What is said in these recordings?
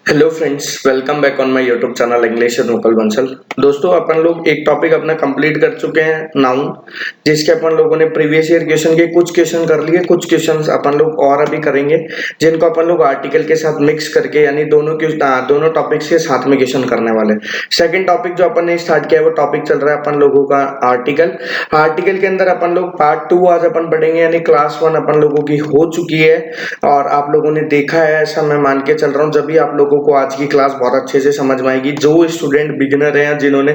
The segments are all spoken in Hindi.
Hello friends, welcome back on my YouTube channel English with Mukul Bansal. दोस्तों, अपन लोग एक टॉपिक अपना कंप्लीट कर चुके हैं नाउन, जिसके अपन लोगों ने प्रीवियस ईयर क्वेश्चन के कुछ क्वेश्चन कर लिए, कुछ क्वेश्चंस अपन लोग और अभी करेंगे, जिनको अपन लोग आर्टिकल के साथ मिक्स करके यानी दोनों टॉपिक्स के साथ में क्वेश्चन करने वाले। सेकंड टॉपिक जो अपन ने स्टार्ट किया है वो टॉपिक चल रहा है अपन लोगों का आर्टिकल। आर्टिकल के अंदर अपन लोग पार्ट 2 आज अपन पढ़ेंगे, यानी क्लास 1 अपन लोगों की हो चुकी है और आप लोगों ने देखा है, ऐसा मैं मान के चल रहा हूँ। जब भी आप लोगों को आज की क्लास बहुत अच्छे से समझ में आएगी। जो स्टूडेंट बिगिनर हैं, जिन्होंने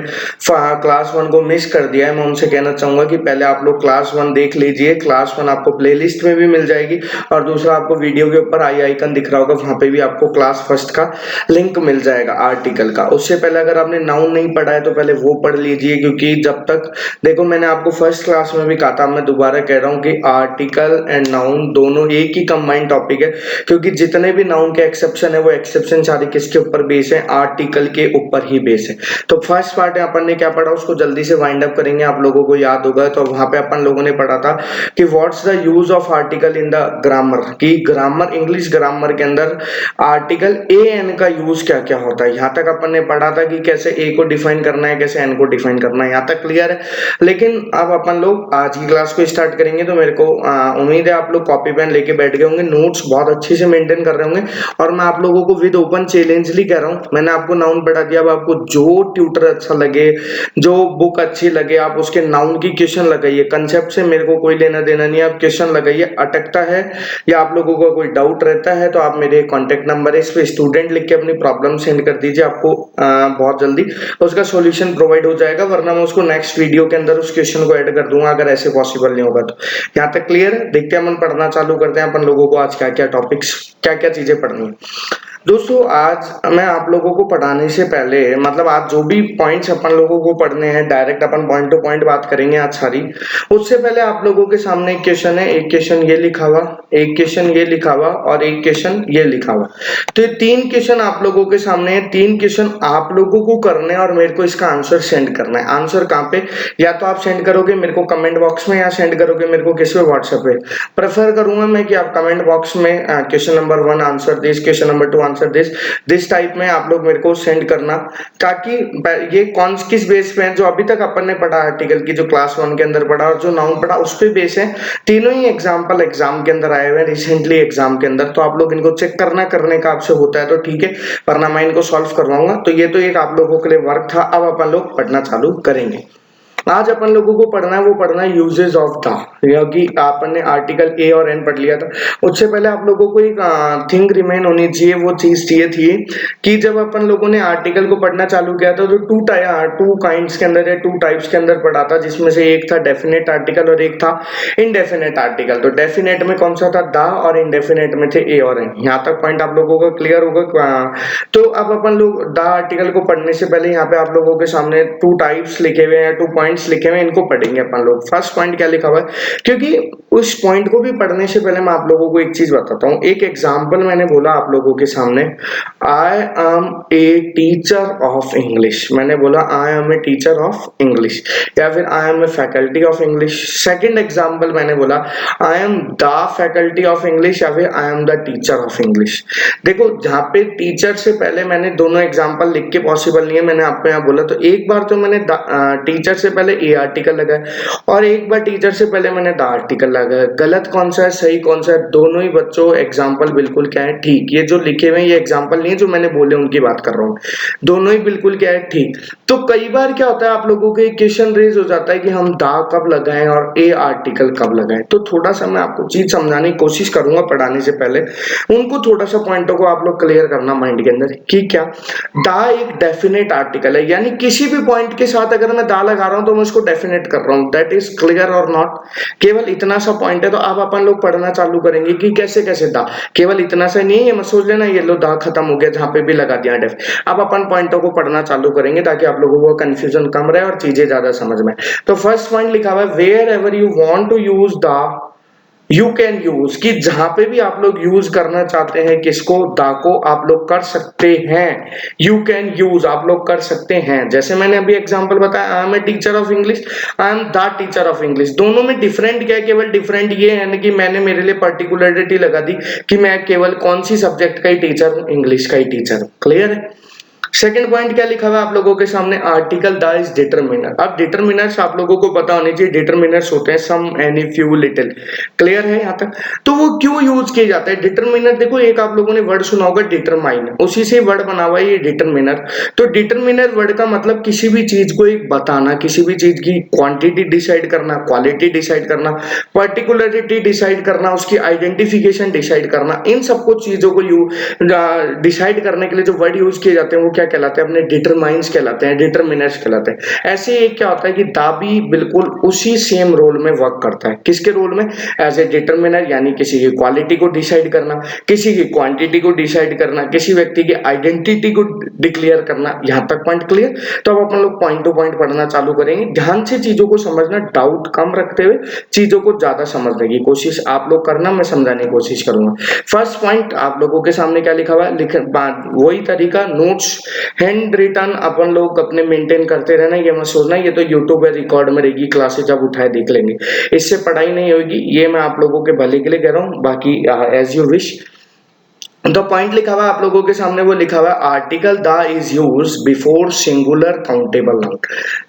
क्लास 1 को मिस कर दिया है, मैं उनसे कहना चाहूंगा कि पहले आप लोग क्लास 1 देख लीजिए। क्लास 1 आपको प्लेलिस्ट में भी मिल जाएगी और दूसरा आपको वीडियो के ऊपर आई आइकन दिख रहा होगा, वहां पे भी आपको क्लास फर्स्ट का लिंक मिल जाएगा आर्टिकल का। उससे पहले अगर आपने नाउन नहीं पढ़ा है तो पहले वो पढ़ लीजिए, क्योंकि जब तक देखो, मैंने आपको फर्स्ट क्लास में भी कहा था, मैं दोबारा कह रहा हूँ कि आर्टिकल एंड नाउन दोनों एक ही कंबाइंड टॉपिक है, क्योंकि जितने भी नाउन के एक्सेप्शन है वो एक्सेप्शन सारे किसके ऊपर बेस है, आर्टिकल के ऊपर ही बेस है। तो फर्स्ट पार्ट है अपन ने क्या पढ़ा, उसको जल्दी से वाइंड अप करेंगे। आप लोगों को याद होगा तो वहां पे अपन लोगों ने पढ़ा था कि what's the use of article in the grammar, की ग्रामर, इंग्लिश ग्रामर के अंदर आर्टिकल ए एन का यूज क्या क्या होता है। यहाँ तक अपन ने पढ़ा था कि कैसे ए को डिफाइन करना है, कैसे एन को डिफाइन करना है, यहाँ तक क्लियर है। लेकिन अब अपन लोग आज की क्लास को स्टार्ट करेंगे, तो मेरे को उम्मीद है आप लोग कॉपी पेन लेके बैठ गए होंगे, नोट्स बहुत अच्छे से मेंटेन कर रहे होंगे। और मैं आप लोगों को विद ओपन चैलेंजली कह रहा हूँ, मैंने आपको नाउन पढ़ा दिया, अब आपको जो ट्यूटर अच्छा लगे, जो बुक अच्छी लगे, आप उसके नाउन की क्वेश्चन लगाइए। कंसेप्ट से मेरे को कोई लेना देना नहीं है, आप क्वेश्चन लगाइए। अटकता है या आप लोगों को कोई डाउट रहता है तो आप मेरे कॉन्टेक्ट नंबर है, इस पे स्टूडेंट लिख के अपनी प्रॉब्लम सेंड कर दीजिए, आपको बहुत जल्दी उसका सॉल्यूशन प्रोवाइड हो जाएगा। वरना मैं उसको नेक्स्ट वीडियो के अंदर उस क्वेश्चन को ऐड कर दूंगा, अगर ऐसे पॉसिबल नहीं होगा तो। यहाँ तक क्लियर है? देखते हैं, अपन पढ़ना चालू करते हैं। अपन लोगों को आज क्या क्या टॉपिक्स, क्या क्या चीजें पढ़नी है। दोस्तों, आज मैं आप लोगों को पढ़ाने से पहले, मतलब आज जो भी पॉइंट्स अपन लोगों को पढ़ने हैं, डायरेक्ट अपन पॉइंट टू पॉइंट बात करेंगे आज सारी। उससे पहले आप लोगों के सामने एक क्वेश्चन है, एक क्वेश्चन ये लिखा हुआ, एक क्वेश्चन ये लिखा हुआ और एक क्वेश्चन ये लिखा हुआ। तो ये तीन क्वेश्चन आप लोगों के सामने है। तीन क्वेश्चन आप लोगों को करने हैं और मेरे को इसका आंसर सेंड करना है। आंसर कहाँ पे? या तो आप सेंड करोगे मेरे को कमेंट बॉक्स में, या सेंड करोगे मेरे को किस पे, व्हाट्सएप पे। प्रेफर करूंगा मैं कि आप कमेंट बॉक्स में question number 1 answer this, question number 2 answer this type में आप लोग मेरे को सेंड करना, ताकि ये कौन किस बेस पे है, जो अभी तक अपन ने पढ़ा आर्टिकल की, जो क्लास 1 के अंदर पढ़ा और जो नाउन पढ़ा, उस पे बेस है। तीनों ही एग्जाम्पल एग्जाम के अंदर आए हुए हैं रिसेंटली एग्जाम के अंदर, तो आप लोग इनको चेक करने का आपसे होता है तो ठीक है, वरना मैं इनको सॉल्व करवाऊंगा। तो ये तो एक आप लोगों के लिए वर्क था। अब अपन लोग पढ़ना चालू करेंगे। आज अपन लोगों को पढ़ना है, वो पढ़ना है यूजेस ऑफ द, क्योंकि अपन ने आर्टिकल ए और एन पढ़ लिया था। उससे पहले आप लोगों को एक थिंग रिमेन होनी चाहिए, वो चीज चाहिए थी कि जब अपन लोगों ने आर्टिकल को पढ़ना चालू किया था तो टू काइंड्स के अंदर या टू टाइप्स के अंदर पढ़ा था, जिसमें से एक था डेफिनेट आर्टिकल और एक था इनडेफिनेट आर्टिकल। तो डेफिनेट में कौन सा था? द, और इनडेफिनेट में थे ए और एन। यहाँ तक पॉइंट आप लोगों का क्लियर होगा। तो अब अपन लोग द आर्टिकल को पढ़ने से पहले यहाँ पे आप लोगों के सामने टू टाइप्स लिखे हुए हैं, 2 पॉइंट्स लिखे हुए हैं, इनको पढ़ेंगे अपन लोग। फर्स्ट पॉइंट क्या लिखा हुआ है, क्योंकि उस पॉइंट को भी पढ़ने से पहले मैं आप लोगों को एक चीज बताता हूँ। एक एग्जाम्पल मैंने बोला आप लोगों के सामने, I am a teacher of English. मैंने बोला I am a teacher of English, या फिर I am a faculty of English. Second example मैंने बोला I am the faculty of English, या फिर I am the teacher of English. देखो, जहाँ पे टीचर से पहले मैंने दोनों एग्जाम्पल लिख के पॉसिबल नहीं है, मैंने आपको यहाँ बोला, तो एक बार तो मैंने टीचर से पहले ए आर्टिकल लगाया और एक बार टीचर से पहले मैंने द आर्टिकल लगाया। गलत कौन सा है, सही कौन सा है? दोनों ही बच्चों एग्जाम्पल बिल्कुल क्या है, ठीक। ये जो लिखे हुए हैं ये एग्जाम्पल नहीं है, जो मैंने बोले उनकी बात कर रहा हूँ। दोनों ही बिल्कुल क्या है, ठीक। तो कई बार क्या होता है, आप लोगों के क्वेश्चन रेज हो जाता है कि हम द कब लगाएं और ए आर्टिकल कब लगाएं। तो थोड़ा सा मैं आपको चीज समझाने की कोशिश करूंगा पढ़ाने से पहले, उनको थोड़ा सा पॉइंटों को आप लोग क्लियर करना माइंड के अंदर कि क्या द एक डेफिनेट आर्टिकल है, यानी किसी भी पॉइंट के साथ अगर मैं दा लगा रहा हूं तो मैं उसको डेफिनेट कर रहा हूं। दैट इज क्लियर और नॉट? केवल इतना सा पॉइंट है। तो अब अपन लोग पढ़ना चालू करेंगे कि कैसे कैसे दा, केवल इतना सा नहीं है, मत सोच लेना ये लो दा खत्म हो गया, जहां पे भी लगा दिया डेफ। अब अपन पॉइंटों को पढ़ना चालू करेंगे ताकि आप लोगों को कंफ्यूजन कम रहे और चीजें ज्यादा समझ में। तो फर्स्ट पॉइंट लिखा हुआ है, wherever you want to use the, you can use, कि जहां पे भी आप लोग यूज करना चाहते हैं किसको, दा को, आप लोग कर सकते हैं। यू कैन यूज आप लोग कर सकते हैं। जैसे मैंने अभी एग्जांपल बताया, I am a teacher of English, I am the teacher of English. दोनों में डिफरेंट क्या है, केवल डिफरेंट ये है ना कि मैंने मेरे लिए पर्टिकुलरिटी लगा दी कि मैं केवल कौन सी सब्जेक्ट का ही टीचर हूं, इंग्लिश का ही टीचर हूं। क्लियर है। सेकंड पॉइंट क्या लिखा हुआ है आप लोगों के सामने, आर्टिकल द इज डिटरमिनर। अब डिटरमिनर्स आप लोगों को पता होनी चाहिए, डिटरमिनर्स होते हैं सम, एनी, फ्यू, लिटिल। क्लियर है यहाँ तक। तो वो क्यों यूज किए जाते हैं डिटरमिनर, देखो एक आप लोगों ने वर्ड सुना होगा डिटरमाइन, उसी से वर्ड बना हुआ है ये डिटरमिनर। तो डिटरमिनर वर्ड का मतलब किसी भी चीज को एक बताना, किसी भी चीज की क्वांटिटी डिसाइड करना, क्वालिटी डिसाइड करना, पर्टिकुलरिटी डिसाइड करना, उसकी आइडेंटिफिकेशन डिसाइड करना, इन सबको चीजों को डिसाइड करने के लिए जो वर्ड यूज किए जाते हैं वो क्या कहलाते हैं, अपने डिटरमाइंस कहलाते हैं, डिटरमिनर्स कहलाते हैं। ऐसे एक क्या होता है कि दा भी बिल्कुल उसी सेम रोल में वर्क करता है। किसके रोल में, एज ए डिटरमिनर, यानी किसी की क्वालिटी को डिसाइड करना, किसी की क्वांटिटी को डिसाइड करना, किसी व्यक्ति की आइडेंटिटी को डिक्लेयर करना। यहां तक पॉइंट क्लियर। तो अब अपन लोग पॉइंट टू पॉइंट पढ़ना चालू करेंगे, ध्यान से चीजों को समझना, डाउट कम रखते हुए चीजों को ज्यादा समझने की कोशिश आप लोग करना, मैं समझाने की कोशिश करूंगा। फर्स्ट पॉइंट आप लोगों के सामने क्या लिखा हुआ है, वही तरीका, नोट्स हैंड रिटन अपन लोग अपने मेंटेन करते रहना, ये मत सोचना ये तो यूट्यूब पे रिकॉर्ड में रहेगी, क्लासेस जब उठाए देख लेंगे, इससे पढ़ाई नहीं होगी। ये मैं आप लोगों के भले के लिए कह रहा हूँ, बाकी as you wish. The point लिखा हुआ है आप लोगों के सामने, वो लिखा हुआ है article the is use before singular countable noun.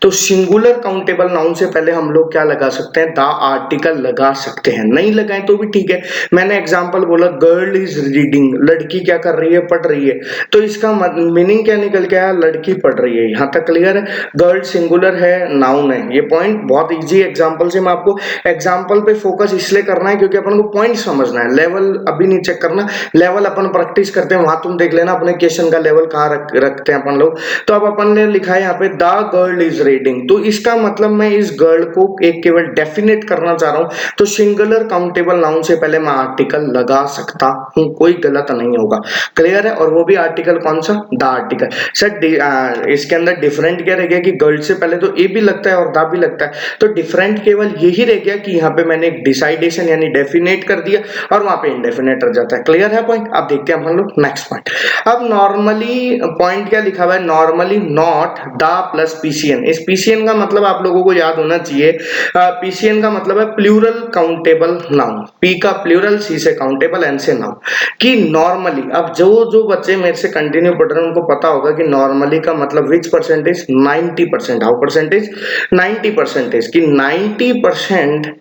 तो सिंगुलर काउंटेबल नाउन से पहले हम लोग क्या लगा सकते हैं, द आर्टिकल लगा सकते हैं, नहीं लगाएं तो भी ठीक है। मैंने एग्जांपल बोला, गर्ल इज रीडिंग, लड़की क्या कर रही है, पढ़ रही है। तो इसका मीनिंग क्या निकल के आया, लड़की पढ़ रही है। यहां तक क्लियर है। गर्ल सिंगुलर है, नाउन है। ये पॉइंट बहुत इजी एग्जांपल से, मैं आपको एग्जांपल पे फोकस इसलिए करना है क्योंकि अपन को पॉइंट समझना है, लेवल अभी नहीं चेक करना, लेवल अपन प्रैक्टिस करते हैं वहां तुम देख लेना अपने क्वेश्चन का लेवल कहाँ रखते हैं अपन लोग। तो अब अपन ने लिखा है यहाँ पे द गर्ल इज रीडिंग, तो इसका मतलब मैं इस गर्ल को एक केवल डेफिनेट करना चाह रहा हूं, तो सिंगुलर काउंटेबल नाउन से पहले मैं आर्टिकल लगा सकता हूं, कोई गलत नहीं होगा। क्लियर है। और वो भी आर्टिकल कौन सा, द आर्टिकल। सर इसके अंदर डिफरेंट क्या रह गया कि गर्ल से पहले तो ए भी लगता है और द भी लगता है, तो डिफरेंट केवल यही रह गया कि यहाँ पे मैंने एक डिसाइडेशन यानी डेफिनेट कर दिया और वहां पे इंडेफिनेट रह जाता है। क्लियर है पॉइंट। अब देखते हैं हम लोग नेक्स्ट पॉइंट। अब नॉर्मली पॉइंट क्या लिखा हुआ है, normally not the plus PCN. इस पीसीएन का मतलब आप लोगों को याद होना चाहिए, पीसीएन का मतलब है प्लूरल काउंटेबल नाउन, पी का प्लूरल, सी से काउंटेबल, एन से नाउन। कि नॉर्मली, अब जो बच्चे मेरे से कंटिन्यू पढ़ रहे हैं उनको पता होगा कि नॉर्मली का मतलब विच परसेंटेज, 90%। How percentage, 90%। कि 90%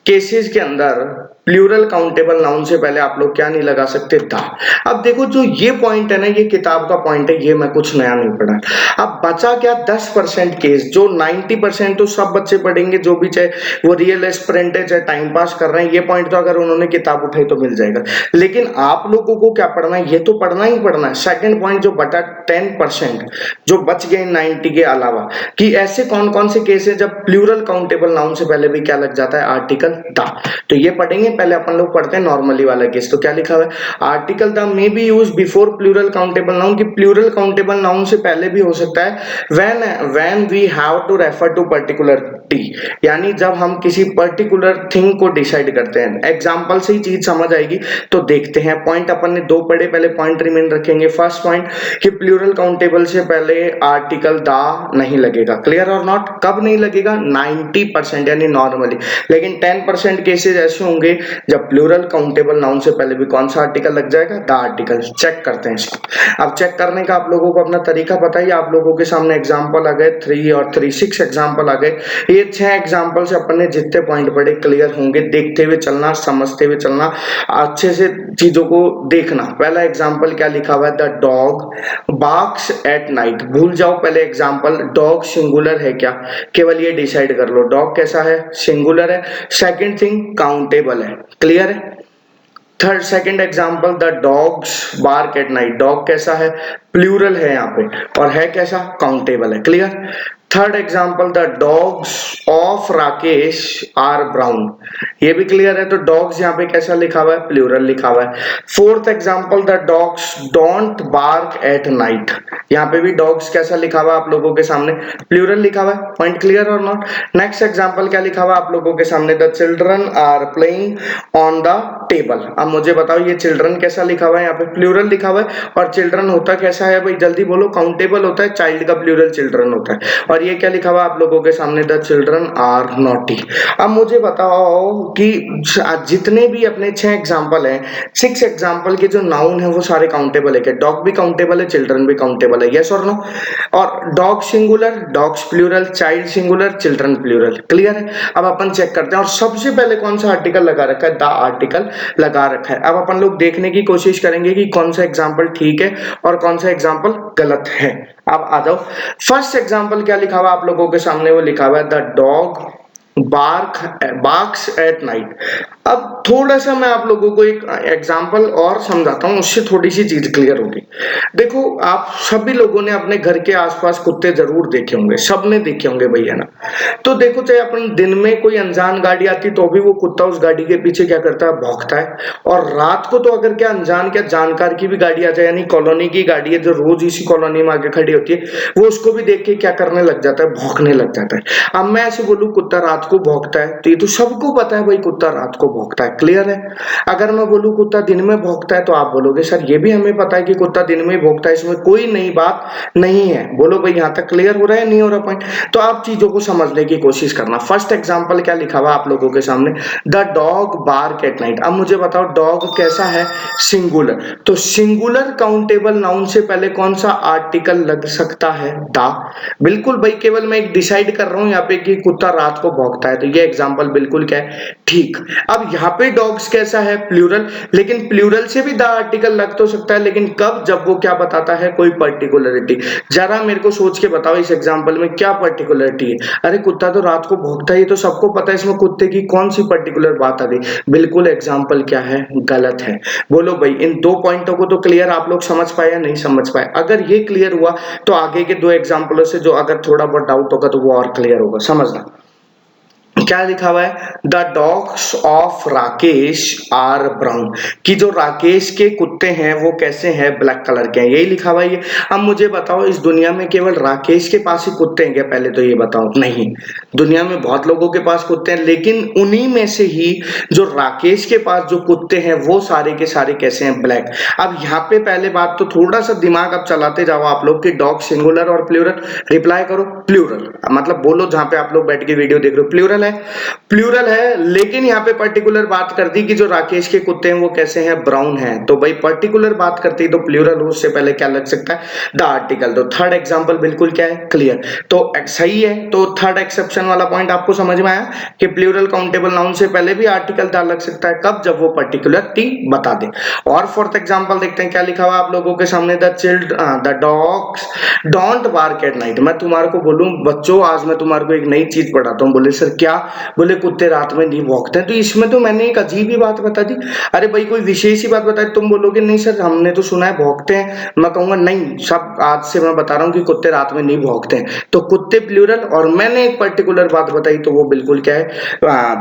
केसेस के अंदर प्लूरल काउंटेबल नाउन से पहले आप लोग क्या नहीं लगा सकते, द। अब देखो जो ये पॉइंट है ना, ये किताब का पॉइंट है, ये मैं कुछ नया नहीं पढ़ा। अब बचा क्या 10% केस, जो 90% तो सब बच्चे पढ़ेंगे, जो भी चाहे वो रियल एस्पिरेंट है चाहे टाइम पास कर रहे हैं, ये पॉइंट तो अगर उन्होंने किताब उठाई तो मिल जाएगा। लेकिन आप लोगों को क्या पढ़ना है, ये तो पढ़ना ही पढ़ना है। सेकेंड पॉइंट जो बटा 10% जो बच गए 90 के अलावा, कि ऐसे कौन कौन से केस है जब प्लूरल काउंटेबल नाउन से पहले भी क्या लग जाता है, आर्टिकल द। तो ये पढ़ेंगे। पहले अपन लोग पढ़ते हैं नॉर्मली वाला केस। तो क्या लिखा हुआ है, article the may be use before plural countable noun, कि प्लूरल काउंटेबल नाउन से पहले भी हो सकता है when we have to refer to particularity, यानी जब हम किसी पर्टिकुलर थिंग को डिसाइड करते हैं। एग्जांपल से ही चीज समझ आएगी। तो देखते हैं पॉइंट अपन ने दो पढ़े, पहले पॉइंट रिमेन रखेंगे। फर्स्ट पॉइंट कि प्लूरल काउंटेबल से पहले आर्टिकल द नहीं लगेगा। क्लियर और नॉट। कब नहीं लगेगा, 90% यानी नॉर्मली। लेकिन 10% केसेस ऐसे होंगे जब प्लूरल काउंटेबल नाउन से पहले भी कौन सा आर्टिकल लग जाएगा, द आर्टिकल। चेक करते हैं इसको। अब चेक करने का आप लोगों को अपना तरीका पता ही, आप लोगों के सामने एग्जांपल आ गए 3 और 3 6 एग्जांपल आ गए। ये 6 एग्जांपल से अपन ने जितने पॉइंट पढ़े क्लियर होंगे। देखते हुए चलना, समझते हुए चलना, अच्छे से चीजों को देखना। पहला एग्जांपल क्या लिखा हुआ है, the dog barks at night. भूल जाओ पहले एग्जांपल, डॉग सिंगुलर है क्या, केवल ये डिसाइड कर लो, डॉग कैसा है, सिंगुलर है। सेकंड थिंग काउंटेबल है। क्लियर है। Third second example, the dogs bark at night, dog कैसा है, प्लूरल है यहाँ पे और है कैसा, काउंटेबल है। Clear. Third example, the dogs of Rakesh are brown, ये भी क्लियर है। तो डॉग्स यहाँ पे कैसा लिखा हुआ है, प्लूरल लिखा हुआ है। Fourth example, the dogs don't bark at night, यहाँ पे भी डॉग्स कैसा लिखा हुआ है आप लोगों के सामने, प्लूरल लिखा हुआ है। पॉइंट क्लियर और नॉट। नेक्स्ट एग्जाम्पल क्या लिखा हुआ है आप लोगों के सामने, the children are playing on the table. अब मुझे बताओ ये चिल्ड्रन कैसा लिखा हुआ है, यहाँ पे प्लूरल लिखा हुआ है। और चिल्ड्रन होता कैसा है भाई, जल्दी बोलो, काउंटेबल होता है, चाइल्ड का प्लूरल चिल्ड्रन होता है। और ये क्या लिखा हुआ आप लोगों के सामने, द चिल्ड्रन आर नॉटी। अब मुझे बताओ कि जितने भी अपने 6 एग्जाम्पल हैं, 6 एग्जाम्पल के जो नाउन है वो सारे काउंटेबल है क्या? डॉग भी काउंटेबल है, चिल्ड्रन भी काउंटेबल है, यस और नो? और dog singular, dogs plural, child singular, children plural. Clear है। अब अपन चेक करते हैं और सबसे पहले कौन सा आर्टिकल लगा रखा है, द आर्टिकल लगा रखा है। अब अपन लोग देखने की कोशिश करेंगे कि कौन सा एग्जाम्पल ठीक है और कौन सा एग्जाम्पल गलत है। अब आ जाओ, फर्स्ट एग्जाम्पल क्या लिखा हुआ आप लोगों के सामने, वो लिखा हुआ है the dog barks eight night. अब थोड़ा सा मैं आप लोगों को एक एग्जाम्पल और समझाता हूँ, उससे थोड़ी सी चीज क्लियर होगी। देखो, आप सभी लोगों ने अपने घर के आसपास कुत्ते जरूर देखे होंगे, सबने देखे होंगे भैया ना। तो देखो, चाहे अपन दिन में कोई अनजान गाड़ी आती तो भी वो कुत्ता उस गाड़ी के पीछे क्या करता है, भौंकता है। और रात को तो अगर क्या अनजान क्या जानकार की भी गाड़ी आ जाए, यानी कॉलोनी की गाड़ी है जो रोज इसी कॉलोनी में आके खड़ी होती है, वो उसको भी देख के क्या करने लग जाता है, भौंकने लग जाता है। अब मैं ऐसे बोलूं कुत्ता रात को भौंकता है, तो ये तो सबको पता है भाई कुत्ता रात को भौंकता है। क्लियर है। अगर मैं बोलूं कुत्ता दिन में भौंकता है, तो आप बोलोगे सर ये भी हमें पता है कि कुत्ता दिन में भौंकता है, इसमें कोई नई बात नहीं है। बोलो भाई यहाँ तक क्लियर हो रहा है, नहीं हो रहा पॉइंट? तो आप चीजों को समझने की कोशिश करना। फर्स्ट एग्जांपल क्या लिखा हुआ आप लोगों के सामने, the dog bark at night. अब मुझे बताओ डॉग कैसा है, सिंगुलर। तो सिंगुलर काउंटेबल नाउन से पहले कौन सा आर्टिकल लग सकता है, द। बिल्कुल भाई, केवल मैं एक डिसाइड कर रहा हूं यहाँ पे कि कुत्ता रात को भौंकता है, तो ये एग्जांपल बिल्कुल क्या है, ठीक। अब यहाँ पे डॉग्स कैसा है, प्लूरल, लेकिन प्लूरल से भी द आर्टिकल लग तो सकता है, लेकिन कब, जब वो क्या बताता है, कोई पर्टिकुलरिटी। जरा मेरे को सोच के बताओ इस एग्जांपल में क्या पर्टिकुलरिटी है। अरे कुत्ता तो रात को भौंकता है, ये तो सबको पता है, इसमें कुत्ते की कौन सी पर्टिकुलर बात आ गई। बिल्कुल एग्जांपल क्या है, गलत है। बोलो भाई, इन 2 पॉइंटों को तो क्लियर आप लोग समझ पाए या नहीं समझ पाए? अगर ये क्लियर हुआ तो आगे के 2 एग्जांपलों से जो अगर थोड़ा बहुत डाउट होगा तो वो और क्लियर होगा। समझना क्या लिखा हुआ है, the dogs of Rakesh are brown, कि जो राकेश के कुत्ते हैं वो कैसे हैं, ब्लैक कलर के हैं, यही लिखा हुआ है ये। अब मुझे बताओ, इस दुनिया में केवल राकेश के पास ही कुत्ते हैं क्या? पहले तो ये बताओ। नहीं, दुनिया में बहुत लोगों के पास कुत्ते हैं, लेकिन उन्हीं में से ही जो राकेश के पास जो कुत्ते हैं वो सारे के सारे कैसे हैं, ब्लैक। अब यहाँ पे पहले बात तो थोड़ा सा दिमाग अब चलाते जाओ आप लोग कि डॉग सिंगुलर और प्लूरल। रिप्लाई करो प्लूरल, मतलब बोलो जहां पे आप लोग बैठ के वीडियो देख रहे हो, प्लूरल है, प्लूरल है। लेकिन यहाँ पे पर्टिकुलर बात कर दी कि जो राकेश के कुत्ते हैं वो कैसे हैं, ब्राउन हैं। तो भाई पर्टिकुलर बात करती तो प्लूरल हो, उससे पहले क्या लग सकता है, द आर्टिकल। तो थर्ड एग्जांपल बिल्कुल क्या है, क्लियर। तो सही है। तो थर्ड एक्सेप्शन वाला पॉइंट आपको समझ में आया कि प्लूरल काउंटेबल नाउन से पहले भी आर्टिकल द लग सकता है, कब, जब वो पर्टिकुलरिटी बता दे। और फोर्थ एग्जांपल देखते हैं क्या लिखा हुआ आप लोगों के सामने, the dogs don't bark at night. मैं तुम्हारे को बोलूं बच्चों, आज मैं तुम्हारे को एक नई चीज पढ़ाता हूँ। बोले सर क्या? बोले कुत्ते रात में नहीं भौंकते हैं। तो इसमें तो मैंने एक अजीब ही बात बता दी। अरे भाई कोई विशेष ही बात बताई, तुम बोलोगे नहीं सर हमने तो सुना है भौंकते हैं। मैं कहूंगा नहीं, सब आज से मैं बता रहा हूँ कि कुत्ते रात में नहीं भौंकते हैं। तो कुत्ते प्लूरल और मैंने एक पर्टिकुलर बात बताई, तो वो बिल्कुल क्या है,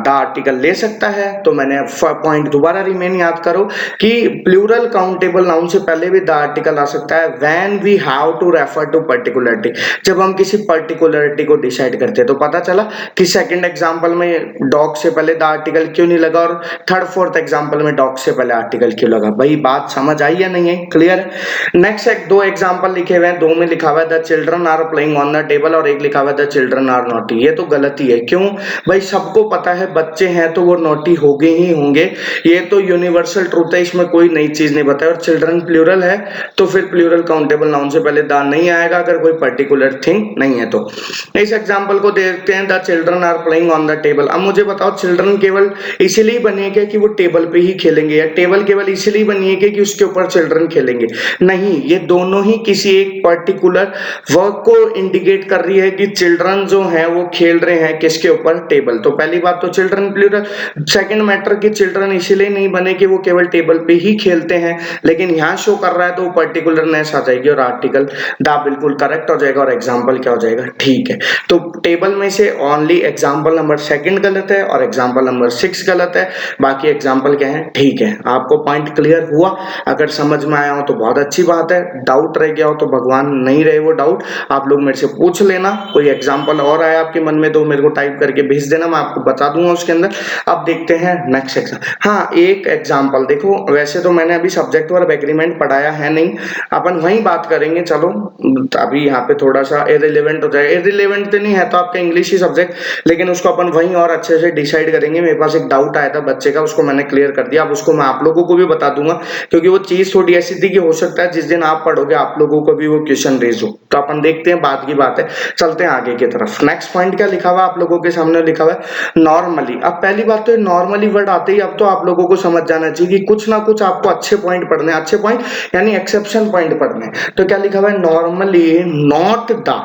द आर्टिकल ले सकता है। तो मैंने पॉइंट दोबारा रिमेन याद करो कि प्लूरल काउंटेबल नाउन से पहले भी द आर्टिकल आ सकता है when we have to refer to particularity, जब हम किसी पर्टिकुलरिटी को डिसाइड करते हैं। तो पता चला कि सेकंड एग्जांपल में डॉग से पहले द आर्टिकल क्यों नहीं लगा, और थर्ड फोर्थ एग्जांपल में डॉग से पहले आर्टिकल क्यों लगा। भाई बात समझ आई या नहीं है, क्लियर है? नेक्स्ट एक 2 एग्जांपल लिखे हुए हैं, 2 में लिखा हुआ है the children are playing on the table, और एक लिखा हुआ है द चिल्ड्रन आर नॉटी। ये तो गलती है। क्यों भाई? सबको पता है बच्चे हैं तो वो नॉटी होंगे ही होंगे, ये तो यूनिवर्सल ट्रूथ है, इसमें कोई नई चीज नहीं बताया। और चिल्ड्रन प्लूरल है तो फिर प्लूरल काउंटेबल नाउन से पहले द नहीं आएगा अगर कोई पर्टिकुलर थिंग नहीं है। तो इस एग्जांपल को देखते हैं, the children are playing on on the table. अब मुझे बताओ चिल्ड्रन केवल इसलिए बनी है क्या कि वो टेबल पे ही खेलेंगे, या टेबल केवल इसलिए बनी है क्या कि उसके ऊपर चिल्ड्रन खेलेंगे? नहीं, ये दोनों ही किसी एक पर्टिकुलर वर्क को इंडिकेट कर रही है कि चिल्ड्रन जो है वो खेल रहे हैं किसके ऊपर? टेबल। तो पहली बात तो चिल्ड्रन प्लूरल। सेकंड मैटर कि चिल्ड्रन इसलिए नहीं बने कि वो केवल टेबल पे ही खेलते हैं, लेकिन यहाँ शो कर रहा है तो वो पर्टिकुलरनेस आ जाएगी और आर्टिकल द बिल्कुल करेक्ट हो जाएगा और एग्जाम्पल क्या हो जाएगा? ठीक है। तो टेबल में से ओनली एग्जाम्पल नंबर 2 गलत है और एग्जाम्पल नंबर 6 गलत है, बाकी एग्जाम्पल क्या है? ठीक है। आपको पॉइंट क्लियर हुआ? अगर समझ में आया हो तो बहुत अच्छी बात है, डाउट रह गया हो तो भगवान नहीं रहे वो डाउट, आप लोग मेरे से पूछ लेना। कोई एग्जाम्पल और आया आपके मन में तो मेरे को टाइप करके भेज देना, मैं आपको बता दूंगा उसके अंदर। अब देखते हैं नेक्स्ट एग्जाम। हाँ, एक एग्जाम्पल देखो, वैसे तो मैंने अभी सब्जेक्ट वर्ब एग्रीमेंट पढ़ाया है नहीं, अपन वही बात करेंगे। चलो अभी यहाँ पे थोड़ा सा इररिलेवेंट हो जाएगा, इररिलेवेंट तो नहीं है तो आपका इंग्लिश ही सब्जेक्ट, लेकिन उसको अपन वहीं और अच्छे से डिसाइड करेंगे। मेरे पास एक डाउट आया था बच्चे का, उसको मैंने क्लियर कर दिया। अब उसको मैं आप लोगों को भी बता दूंगा, क्योंकि वो चीज थोड़ी ऐसी थी कि हो सकता है जिस दिन आप पढ़ोगे आप लोगों को भी वो क्वेश्चन रेज हो। तो अपन देखते हैं, बात की बात है, चलते हैं आगे की तरफ। नेक्स्ट पॉइंट क्या लिखा हुआ आप लोगों के सामने? लिखा हुआ है नॉर्मली। अब पहली बात तो नॉर्मली वर्ड आते ही अब तो आप लोगों को समझ जाना चाहिए कि कुछ ना कुछ आपको अच्छे पॉइंट पढ़ने, अच्छे पॉइंट यानी एक्सेप्शन पॉइंट पढ़ने। तो क्या लिखा हुआ है? नॉर्मली नॉट द,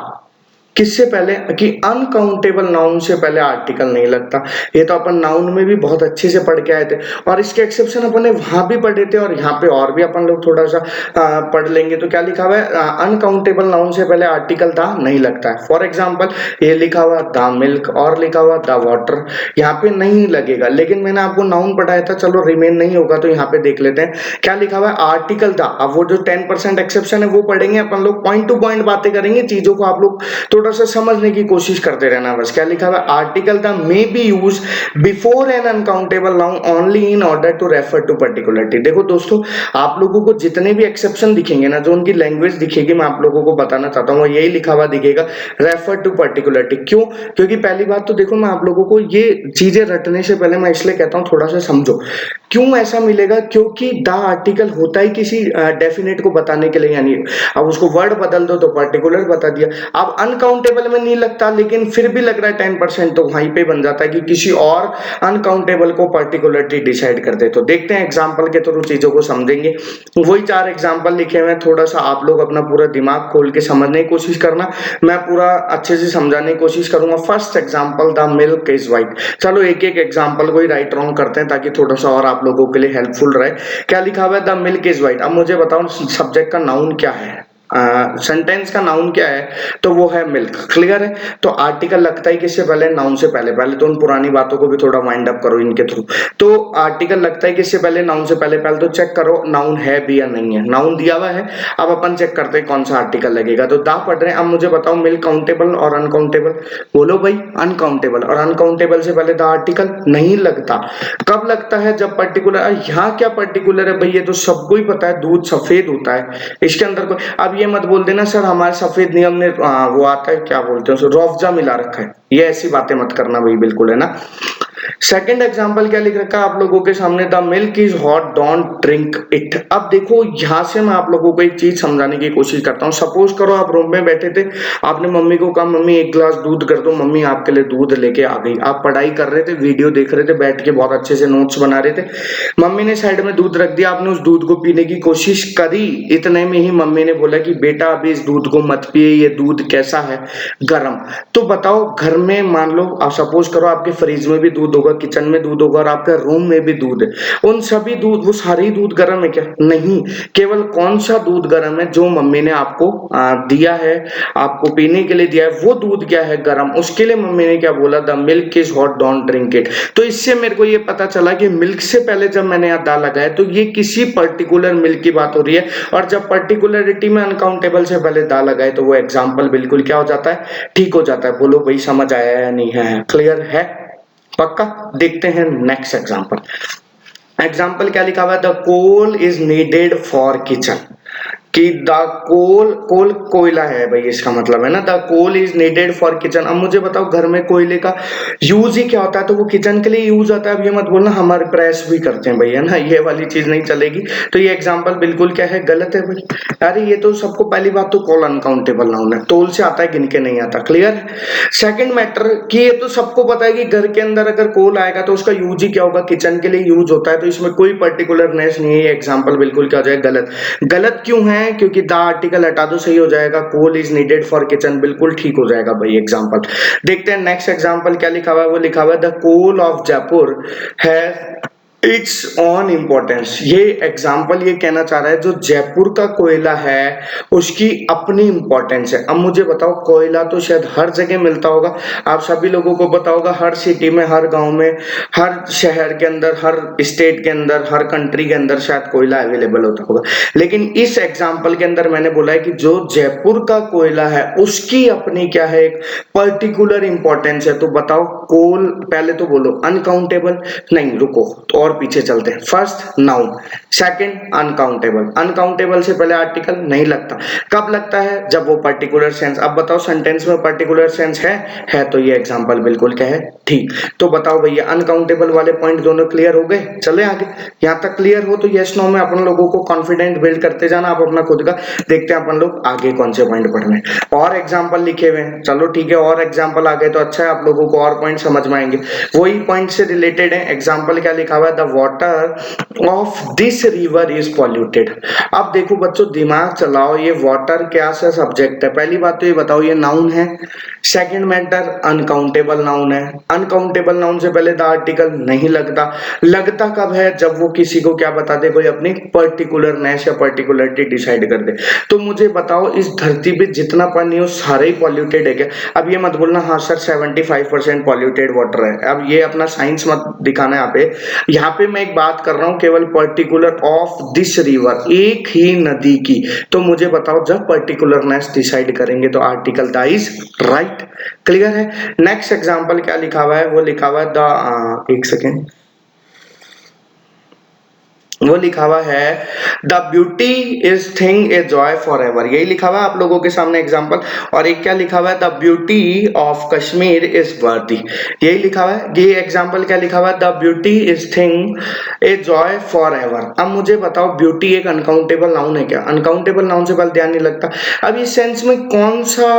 किससे पहले? कि अनकाउंटेबल नाउन से पहले आर्टिकल नहीं लगता। ये तो अपन नाउन में भी बहुत अच्छे से पढ़ के आए थे, और इसके एक्सेप्शन अपन ने वहां भी पढ़े थे और यहाँ पे और भी अपन लोग थोड़ा सा पढ़ लेंगे। तो क्या लिखा हुआ है? अनकाउंटेबल नाउन से पहले आर्टिकल द नहीं लगता है। फॉर एग्जाम्पल ये लिखा हुआ द मिल्क और लिखा हुआ द वाटर, यहाँ पे नहीं लगेगा, लेकिन मैंने आपको नाउन पढ़ाया था, चलो रिमेन नहीं होगा तो यहाँ पे देख लेते हैं क्या लिखा हुआ है? Article the. अब वो जो 10% एक्सेप्शन है वो पढ़ेंगे अपन लोग, पॉइंट टू पॉइंट बातें करेंगे, चीजों को आप लोग थोड़ा सा समझने की कोशिश करते रहना बस। क्या लिखा हुआ है? Article the may be use before an uncountable noun only in order to refer to particularity. देखो दोस्तों, आप लोगों को जितने भी एक्सेप्शन दिखेंगे ना, जो उनकी लैंग्वेज दिखेगी, मैं आप लोगों को बताना चाहता हूँ, यही लिखा हुआ दिखेगा, रेफर टू पर्टिकुलरिटी। क्यों? क्योंकि पहली बात तो देखो, मैं आप लोगों को ये चीजें रटने से पहले मैं इसलिए कहता हूँ थोड़ा सा समझो क्यों ऐसा मिलेगा। क्योंकि द आर्टिकल होता ही किसी डेफिनेट को बताने के लिए, यानी अब उसको वर्ड बदल दो तो पर्टिकुलर बता दिया। अब अनकाउंटेबल में नहीं लगता, लेकिन फिर भी लग रहा है 10%, तो वहीं पे बन जाता है कि किसी और अनकाउंटेबल को पर्टिकुलरली डिसाइड कर दे। तो देखते हैं एग्जांपल के थ्रू चीजों को समझेंगे। वही 4 एग्जांपल लिखे हुए हैं, थोड़ा सा आप लोग अपना पूरा दिमाग खोल के समझने की कोशिश करना, मैं पूरा अच्छे से समझाने की कोशिश करूंगा। First example, the milk is white. चलो एक एक एग्जांपल को ही राइट रॉन्ग करते हैं ताकि थोड़ा सा और आप लोगों के लिए हेल्पफुल रहे। क्या लिखा हुआ है? The milk is white. अब मुझे बताओ सब्जेक्ट का नाउन क्या है, सेंटेंस का नाउन क्या है? तो वो है मिल्क। क्लियर है? तो आर्टिकल लगता है किससे पहले? नाउन से पहले। पहले तो उन पुरानी बातों को भी थोड़ा वाइंड अप करो इनके थ्रू। तो आर्टिकल लगता है किससे पहले? नाउन से पहले। पहले तो चेक करो नाउन है भी या नहीं है। नाउन दिया हुआ है, अब अपन चेक करते हैं कौन सा आर्टिकल लगेगा। तो दा पढ़ रहे हैं। अब मुझे बताओ मिल्क काउंटेबल और अनकाउंटेबल? बोलो भाई, अनकाउंटेबल। और अनकाउंटेबल से पहले द आर्टिकल नहीं लगता। कब लगता है? जब पर्टिकुलर। यहाँ क्या पर्टिकुलर है भाई? ये तो सबको ही पता है, दूध सफेद होता है, इसके अंदर कोई अब ये मत बोल देना सर हमारे सफेद नियम में वो आता है, क्या बोलते हैं उसे, रोअफ़ज़ा मिला रखा है। ये ऐसी बातें मत करना भाई, बिल्कुल, है ना। सेकंड एग्जांपल क्या लिख रखा है आप लोगों के सामने? The milk is hot, don't drink it. अब देखो यहाँ से मैं आप लोगों को एक चीज समझाने की कोशिश करता हूँ। सपोज करो आप रूम में बैठे थे, आपने मम्मी को कहा मम्मी 1 गिलास दूध कर दो, मम्मी आपके लिए दूध लेके आ गई। आप पढ़ाई कर रहे थे, वीडियो देख रहे थे, बैठ के बहुत अच्छे से नोट्स बना रहे थे, मम्मी ने साइड में दूध रख दिया, आपने उस दूध को पीने की कोशिश करी, इतने में ही मम्मी ने बोला कि बेटा अभी इस दूध को मत पिए, ये दूध कैसा है? गर्म। तो बताओ घर में मान लो आप सपोज करो आपके फ्रिज में भी दूध होगा, किचन में दूध होगा और आपके रूम में भी दूध है, उन सभी दूध, वो सारे ही दूध गर्म है क्या? नहीं, केवल कौन सा दूध गर्म है? जो मम्मी ने आपको दिया है, आपको पीने के लिए दिया है, वो दूध क्या है? गर्म। उसके लिए मम्मी ने क्या बोला? The milk is hot, don't drink it. तो इससे मेरे को ये पता चला कि मिल्क से पहले जब मैंने यहाँ दा लगाया तो ये किसी पर्टिकुलर मिल्क की बात हो रही है, और जब पर्टिकुलरिटी में अनकाउंटेबल से पहले दा लगाए तो वो एग्जाम्पल बिल्कुल क्या हो जाता है? ठीक हो जाता है। बोलो भाई समझ आया या नहीं है? क्लियर है? पक्का? देखते हैं नेक्स्ट एग्जांपल। एग्जाम्पल क्या लिखा हुआ है? The coal is needed for kitchen. कि द कोल कोयला है भाई, इसका मतलब है ना the coal is needed for kitchen. अब मुझे बताओ घर में कोयले का यूज ही क्या होता है, तो वो किचन के लिए यूज होता है। अब ये मत बोलना हमारे प्रेस भी करते हैं भैया ना, ये वाली चीज नहीं चलेगी। तो ये एग्जांपल बिल्कुल क्या है, गलत है भाई। अरे ये तो सबको पहली बात तो कॉल अनकाउंटेबल नाउन है, तोल से आता है गिन के नहीं आता, क्लियर। सेकंड मैटर कि ये तो सबको पता है कि घर के अंदर अगर कोल आएगा तो उसका यूज ही क्या होगा, किचन के लिए यूज होता है। तो इसमें कोई पर्टिकुलरनेस नहीं है, ये एग्जांपल बिल्कुल क्या हो जाएगा, गलत। गलत क्यों है, क्योंकि द आर्टिकल हटा दो, सही हो जाएगा। Coal is needed for kitchen, बिल्कुल ठीक हो जाएगा भाई एग्जांपल। देखते हैं नेक्स्ट एग्जांपल क्या लिखा हुआ है, वो लिखा हुआ है द कोल ऑफ जयपुर है इट्स ऑन इम्पोर्टेंस। ये एग्जाम्पल ये कहना चाह रहा है जो जयपुर का कोयला है उसकी अपनी इंपॉर्टेंस है। अब मुझे बताओ कोयला तो शायद हर जगह मिलता होगा, आप सभी लोगों को पता होगा, हर सिटी में, हर गांव में, हर शहर के अंदर, हर स्टेट के अंदर, हर कंट्री के अंदर शायद कोयला अवेलेबल होता होगा। लेकिन इस एग्जाम्पल के अंदर मैंने बोला है कि जो जयपुर का कोयला है उसकी अपनी क्या है, एक पर्टिकुलर इंपॉर्टेंस है। तो बताओ कोल, पहले तो बोलो अनकाउंटेबल, नहीं रुको तो और पीछे चलते हैं। First noun, second uncountable. Uncountable से पहले आर्टिकल नहीं लगता, कब लगता है, जब वो पर्टिकुलर सेंस। अब बताओ सेंटेंस में पर्टिकुलर सेंस है तो ये एग्जांपल बिल्कुल क्या है, ठीक। तो बताओ भैया अनकाउंटेबल वाले पॉइंट दोनों क्लियर हो गए, चले आगे। यहां तक क्लियर हो तो यस नो में अपन लोगों को कॉन्फिडेंट बिल्ड करते जाना आप अपना खुद का। देखते हैं अपन लोग आगे कौन से पॉइंट पढ़ने, और एग्जांपल लिखे हुए हैं, चलो ठीक है, और एग्जांपल आ गए तो अच्छा है, आप लोगों को और पॉइंट समझ में आएंगे। वही पॉइंट से रिलेटेड है। एग्जांपल क्या लिखा हुआ है, the water of this river is polluted. अब देखो बच्चों दिमाग चलाओ, ये वाटर क्या सा सब्जेक्ट है, पहली बात तो ये बताओ ये नाउन है। सेकंड मैटर अनकाउंटेबल नाउन है। अनकाउंटेबल नाउन से पहले द आर्टिकल नहीं लगता, लगता कब है, जब वो किसी को क्या बता दे, कोई अपनी पर्टिकुलरनेस या पर्टिकुलरिटी डिसाइड कर दे। तो मुझे बताओ इस धरती पे जितना पानी है सारे ही पॉल्यूटेड है क्या। अब ये मत बोलना हाँ सर 75% पॉल्यूटेड वाटर है, अब ये अपना साइंस मत दिखाना यहाँ पे मैं एक बात कर रहा हूँ केवल पर्टिकुलर ऑफ दिस रिवर, एक ही नदी की। तो मुझे बताओ जब पर्टिकुलरनेस डिसाइड करेंगे तो article the is right, clear है। नेक्स्ट एग्जांपल क्या लिखा हुआ है, वो लिखा हुआ है द एक सेकेंड, वो लिखा हुआ है the beauty is thing a joy for ever, यही लिखा हुआ है आप लोगों के सामने एग्जांपल। और एक क्या लिखा हुआ है, the beauty of Kashmir is वर्दी, यही लिखा हुआ है। ये एग्जांपल क्या लिखा हुआ है, the beauty is thing a joy for ever. अब मुझे बताओ ब्यूटी एक अनकाउंटेबल नाउन है क्या, अनकाउंटेबल नाउन से पहले ध्यान नहीं लगता। अब इस सेंस में कौन सा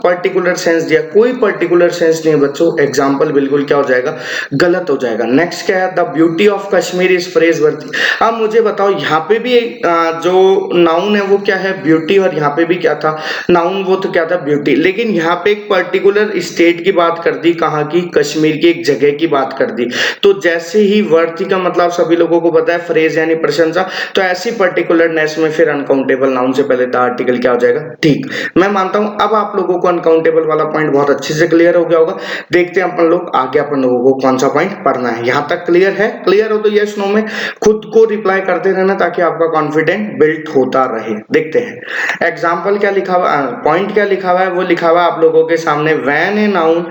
पर्टिकुलर सेंस दिया, कोई पर्टिकुलर सेंस नहीं है बच्चों, एग्जाम्पल बिल्कुल क्या हो जाएगा, गलत हो जाएगा। नेक्स्ट क्या है, the beauty of Kashmir is praise वर्दी। अब मुझे बताओ यहाँ पे भी जो नाउन है वो क्या है, ब्यूटी, और यहाँ पे भी क्या था नाउन, वो तो क्या था ब्यूटी। लेकिन यहाँ पे एक पर्टिकुलर स्टेट की बात कर दी, कहाँ की, कश्मीर की एक जगह की बात कर दी। तो जैसे ही वर्दी का मतलब सभी लोगों को पता है फ्रेज यानी प्रशंसा, तो ऐसी पर्टिकुलरनेस में फिर अनकाउंटेबल नाउन से पहले द आर्टिकल क्या हो जाएगा, ठीक। मैं मानता हूं अब आप लोगों को अनकाउंटेबल वाला पॉइंट बहुत अच्छे से क्लियर हो गया होगा। देखते हैं अपन लोग आगे अपन लोगों को कौन सा पॉइंट पढ़ना है। यहां तक क्लियर है, क्लियर हो तो यस नो में खुद को रिप्लाई करते रहना ताकि आपका कॉन्फिडेंट बिल्ड होता रहे। देखते हैं एग्जाम्पल क्या लिखा हुआ, पॉइंट क्या लिखा हुआ है, वो लिखा हुआ आप लोगों के सामने, when a noun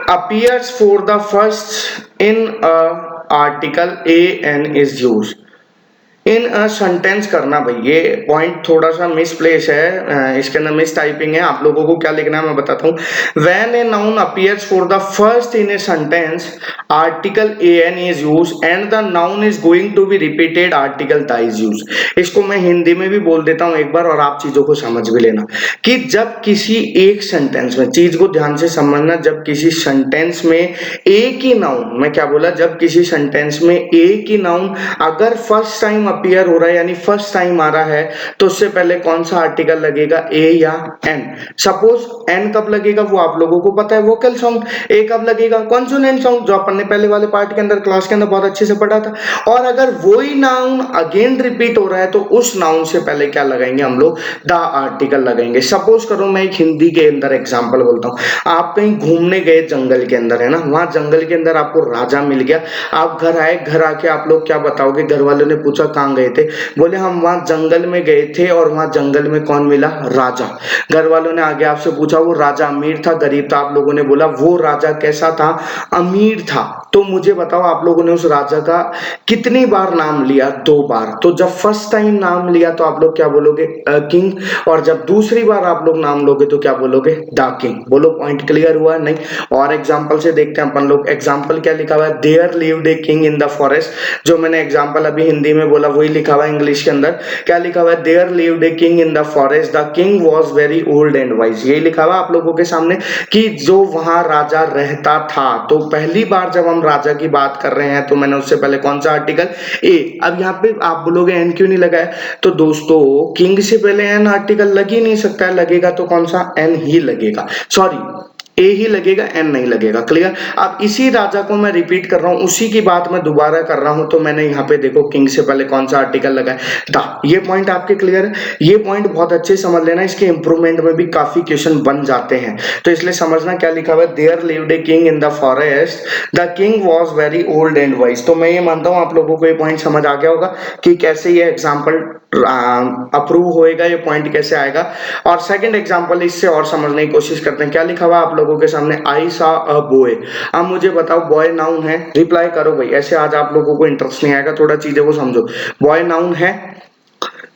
appears for the first in a article an is used। In a sentence करना भाई, ये पॉइंट थोड़ा सा मिसप्लेस है, इसके अंदर मिस टाइपिंग है। आप लोगों को क्या लिखना है मैं बताता हूँ। When a noun appears for the first in a sentence article an is use and the noun is going to be repeated article the is use. इसको मैं हिंदी में भी बोल देता हूँ एक बार और आप चीजों को समझ भी लेना कि जब किसी एक सेंटेंस में, चीज को ध्यान से समझना, जब किसी सेंटेंस में एक ही नाउन, मैं क्या बोला, जब किसी सेंटेंस में एक ही नाउन अगर फर्स्ट टाइम अपीयर हो रहा है यानी फर्स्ट टाइम आ रहा है तो उससे पहले कौन सा आर्टिकल लगेगा, ए या एन। सपोज एन कब लगेगा वो आप लोगों को पता है, वोकल साउंड। ए कब लगेगा, कॉन्सोनेंट साउंड, जो अपन ने पहले वाले पार्ट के अंदर क्लास के अंदर बहुत अच्छे से पढ़ा था। और अगर वही नाउन अगेन रिपीट हो रहा है तो उस नाउन से पहले क्या लगाएंगे हम लोग, द आर्टिकल लगाएंगे। सपोज करो मैं एक हिंदी के अंदर एग्जाम्पल बोलता हूँ, आप कहीं घूमने गए जंगल के अंदर, है ना, वहां जंगल के अंदर आपको राजा मिल गया, आप घर आए, घर आके आप लोग क्या बताओगे, घर वालों ने पूछा कहाँ कहाँ गए थे? बोले हम वहां जंगल में गए थे और वहां जंगल में कौन मिला? राजा। घर वालों ने आगे आपसे पूछा वो राजा अमीर था गरीब था? आप लोगों ने बोला वो राजा कैसा था? अमीर था। तो मुझे बताओ आप लोगों ने उस राजा का कितनी बार नाम लिया? 2 बार। तो जब फर्स्ट टाइम नाम लिया तो आप लोग क्या बोलोगे? किंग। और जब दूसरी बार आप लोग नाम लोगे तो क्या बोलोगे? The king. बोलो पॉइंट क्लियर हुआ? नहीं। और एग्जांपल से देखते हैं अपन लोग। एग्जांपल क्या लिखा हुआ है? There lived a king in the forest. जो मैंने एग्जांपल अभी हिंदी में बोला वही लिखा हुआ है इंग्लिश के अंदर। क्या लिखा हुआ है? There lived a king in the forest, the king was very old and wise. यही लिखा हुआ आप लोगों के सामने कि जो वहां राजा रहता था। तो पहली बार जब हम राजा की बात कर रहे हैं तो मैंने उससे पहले कौन सा आर्टिकल? ए। अब यहाँ पे आप बोलोगे एन क्यों नहीं लगा है? तो दोस्तों किंग से पहले एन आर्टिकल लग ही नहीं सकता है, लगेगा तो कौन सा? एन ही लगेगा, सॉरी ए ही लगेगा, एन नहीं लगेगा। क्लियर? अब इसी राजा को मैं रिपीट कर रहा हूं, उसी की बात मैं दोबारा कर रहा हूं। तो मैंने यहाँ पे देखो किंग से पहले कौन सा आर्टिकल लगा है? द। ये पॉइंट आपके क्लियर है? ये पॉइंट बहुत अच्छे समझ लेना, इसके इंप्रूवमेंट में भी काफी क्वेश्चन बन जाते हैं। तो इसलिए समझना क्या लिखा हुआ है? There lived a king in the forest, the king was very old and wise. तो मैं ये मानता हूं आप लोगों को ये पॉइंट समझ आ गया होगा कि कैसे ये एग्जाम्पल अप्रूव होएगा, ये पॉइंट कैसे आएगा। और सेकंड एग्जांपल इससे और समझने की कोशिश करते हैं। क्या लिखा हुआ आप लोगों के सामने? आई सा अ बॉय। अब मुझे बताओ बॉय नाउन है? रिप्लाई करो भाई, ऐसे आज आप लोगों को इंटरेस्ट नहीं आएगा, थोड़ा चीजों को समझो। बॉय नाउन है?